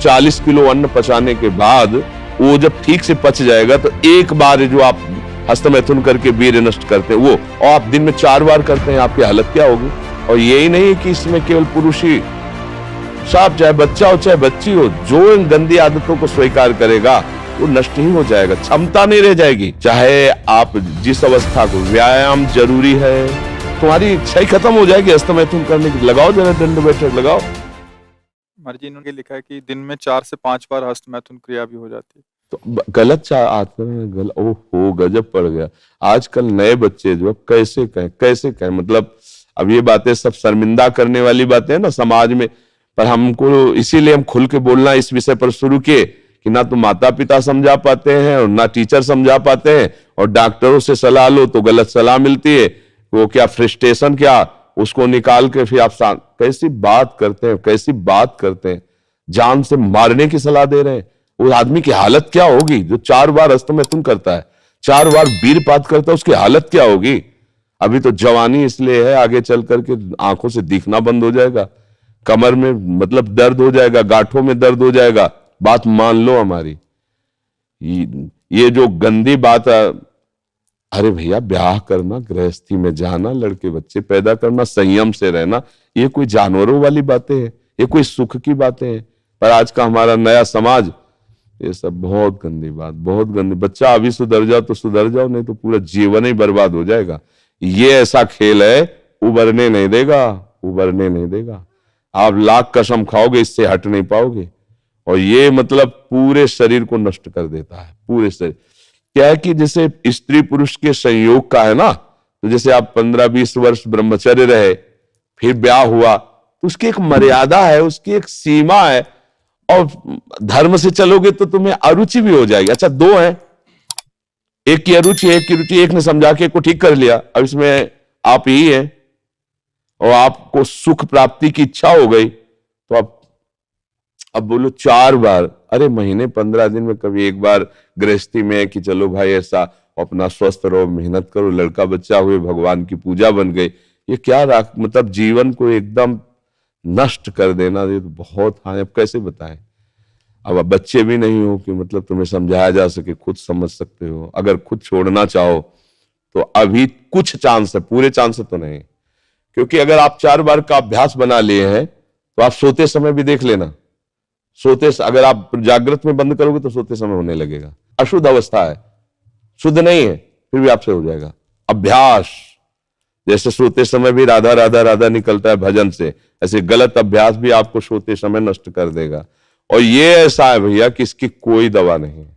40 kilo अन्न पचाने के बाद वो जब ठीक से पच जाएगा तो एक बार जो आप हस्तमैथुन करके वीर्य नष्ट करते हैं वो, और आप दिन में 4 बार करते हैं, आपकी हालत क्या होगी। और यही नहीं कि इसमें केवल पुरुष ही, साफ चाहे बच्चा हो चाहे बच्ची हो, जो इन गंदी आदतों को स्वीकार करेगा वो नष्ट ही हो जाएगा, क्षमता नहीं रह जाएगी। चाहे आप जिस अवस्था को, व्यायाम जरूरी है, तुम्हारी इच्छा ही खत्म हो जाएगी हस्तमैथुन करने की। लगाओ जरा दंड बैठक लगाओ। जी इन्होंने लिखा है कि दिन में 4 से 5 बार हस्तमैथुन क्रिया भी हो जाती है। तो गलत गलत, ओहो गजब पड़ गया। आजकल नए बच्चे जो कैसे कहें, मतलब अब ये बातें सब शर्मिंदा करने वाली बातें हैं ना समाज में, पर हमको इसीलिए हम खुल के बोलना इस विषय पर शुरू किए कि ना तो माता पिता समझा पाते हैं और ना टीचर समझा पाते हैं, और डॉक्टरों से सलाह लो तो गलत सलाह मिलती है। वो क्या फ्रस्ट्रेशन, क्या उसको निकाल के फिर आप कैसी बात करते हैं, जान से मारने की सलाह दे रहे हैं। उस आदमी की हालत क्या होगी जो 4 बार हस्तमैथुन करता है, 4 बार वीरपात करता है, उसकी हालत क्या होगी। अभी तो जवानी इसलिए है, आगे चल करके आंखों से दिखना बंद हो जाएगा, कमर में मतलब दर्द हो जाएगा, गांठों में दर्द हो जाएगा। बात मान लो हमारी, ये जो गंदी बात है, अरे भैया ब्याह करना, गृहस्थी में जाना, लड़के बच्चे पैदा करना, संयम से रहना, ये कोई जानवरों वाली बातें हैं, ये कोई सुख की बातें हैं। पर आज का हमारा नया समाज, ये सब बहुत गंदी बात, बहुत गंदी। बच्चा अभी सुधर जाओ तो सुधर जाओ, नहीं तो पूरा जीवन ही बर्बाद हो जाएगा। ये ऐसा खेल है, उबरने नहीं देगा। आप लाख कसम खाओगे, इससे हट नहीं पाओगे। और ये मतलब पूरे शरीर को नष्ट कर देता है, पूरे शरीर। क्या है कि जैसे स्त्री पुरुष के संयोग का है ना, तो जैसे आप 15-20 वर्ष ब्रह्मचर्य रहे, फिर ब्याह हुआ, तो उसकी एक मर्यादा है, उसकी एक सीमा है, और धर्म से चलोगे तो तुम्हें अरुचि भी हो जाएगी। अच्छा 2 हैं, एक की अरुचि एक की रुचि, एक ने समझा के एक को ठीक कर लिया, अब इसमें आप ही हैं, और आपको सुख प्राप्ति की इच्छा हो गई, तो अब बोलो 4 बार, अरे महीने 15 दिन में कभी एक बार गृहस्थी में है कि चलो भाई ऐसा अपना स्वस्थ रहो, मेहनत करो, लड़का बच्चा हुए, भगवान की पूजा बन गई। ये क्या मतलब जीवन को एकदम नष्ट कर देना, ये तो बहुत। हाँ अब कैसे बताएं, अब बच्चे भी नहीं हो कि मतलब तुम्हें समझाया जा सके, खुद समझ सकते हो। अगर खुद छोड़ना चाहो तो अभी कुछ चांस है, पूरे चांस तो नहीं, क्योंकि अगर आप 4 बार का अभ्यास बना लिए हैं तो आप सोते समय भी देख लेना, अगर आप जागृत में बंद करोगे तो सोते समय होने लगेगा। अशुद्ध अवस्था है, शुद्ध नहीं है, फिर भी आपसे हो जाएगा। अभ्यास, जैसे सोते समय भी राधा राधा राधा निकलता है भजन से, ऐसे गलत अभ्यास भी आपको सोते समय नष्ट कर देगा। और ये ऐसा है भैया कि इसकी कोई दवा नहीं है,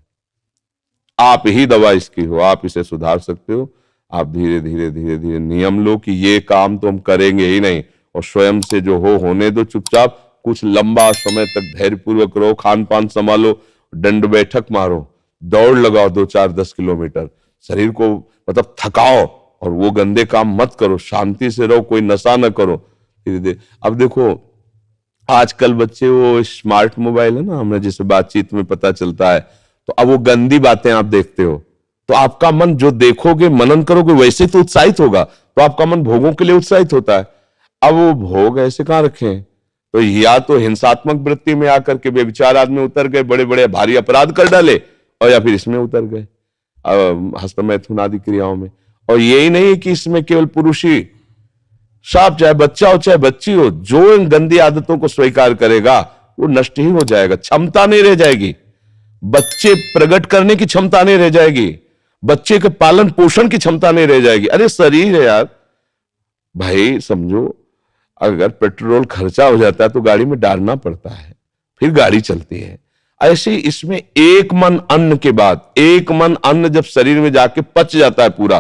आप ही दवा इसकी हो, आप इसे सुधार सकते हो। आप धीरे धीरे नियम लो कि ये काम तो हम करेंगे ही नहीं, और स्वयं से जो होने दो चुपचाप। कुछ लंबा समय तक धैर्यपूर्वक रहो, खान पान संभालो, दंड बैठक मारो, दौड़ लगाओ 2-4-10 किलोमीटर, शरीर को मतलब थकाओ, और वो गंदे काम मत करो, शांति से रहो, कोई नशा न करो। धीरे धीरे अब देखो आजकल बच्चे, वो स्मार्ट मोबाइल है ना, हमें जैसे बातचीत में पता चलता है, तो अब वो गंदी बातें आप देखते हो तो आपका मन जो देखोगे, मनन करोगे, वैसे तो उत्साहित होगा, तो आपका मन भोगों के लिए उत्साहित होता है। अब वो भोग ऐसे कहां रखे, तो या तो हिंसात्मक वृत्ति में आकर के बेविचार आदमी उतर गए, बड़े बड़े भारी अपराध कर डाले, और या फिर इसमें उतर गए हस्तमैथुन आदि क्रियाओं में। और यही नहीं कि इसमें केवल पुरुष ही, साफ चाहे बच्चा हो चाहे बच्ची हो, जो इन गंदी आदतों को स्वीकार करेगा वो नष्ट ही हो जाएगा, क्षमता नहीं रह जाएगी, बच्चे प्रकट करने की क्षमता नहीं रह जाएगी, बच्चे के पालन पोषण की क्षमता नहीं रह जाएगी। अरे शरीर है यार भाई, समझो अगर पेट्रोल खर्चा हो जाता है तो गाड़ी में डालना पड़ता है, फिर गाड़ी चलती है। ऐसे इसमें एक मन अन्न के बाद, एक मन अन्न जब शरीर में जाके पच जाता है पूरा,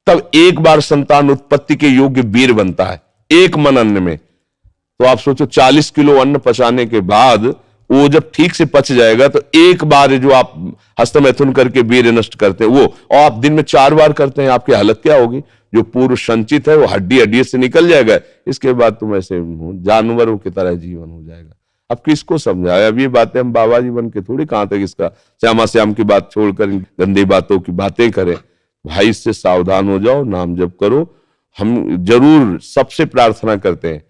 तब एक बार संतान उत्पत्ति के योग्य वीर बनता है, एक मन अन्न में। तो आप सोचो 40 किलो अन्न पचाने के बाद वो जब ठीक से पच जाएगा तो एक बार जो आप हस्तमैथुन करके वीर्य नष्ट करते हैं वो, और आप दिन में 4 बार करते हैं, आपकी हालत क्या होगी। जो पूर्व संचित है वो हड्डी से निकल जाएगा, इसके बाद तुम ऐसे जानवरों की तरह जीवन हो जाएगा। अब किसको समझाए, अब ये बातें हम बाबा जी बन के थोड़ी कहां तक इसका श्यामा श्याम की बात छोड़कर गंदी बातों की बातें करें। भाई इससे सावधान हो जाओ, नाम जप करो। हम जरूर सबसे प्रार्थना करते हैं,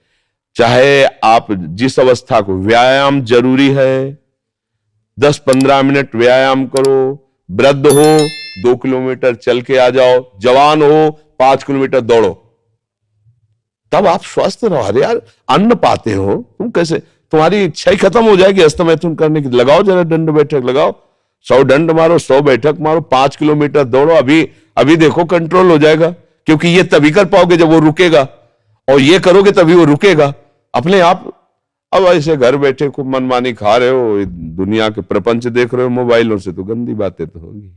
चाहे आप जिस अवस्था को, व्यायाम जरूरी है, 10-15 मिनट व्यायाम करो, वृद्ध हो 2 किलोमीटर चल के आ जाओ, जवान हो 5 किलोमीटर दौड़ो, तब आप स्वस्थ रहो। अरे यार अन्न पाते हो तुम, कैसे तुम्हारी इच्छा ही खत्म हो जाएगी हस्तमैथुन करने की। लगाओ जरा दंड बैठक लगाओ, 100 दंड मारो, 100 बैठक मारो, 5 किलोमीटर दौड़ो, अभी देखो कंट्रोल हो जाएगा। क्योंकि ये तभी कर पाओगे जब वो रुकेगा, और ये करोगे तभी वो रुकेगा अपने आप। अब ऐसे घर बैठे खूब मनमानी खा रहे हो, दुनिया के प्रपंच देख रहे हो मोबाइलों से, तो गंदी बातें तो होगी।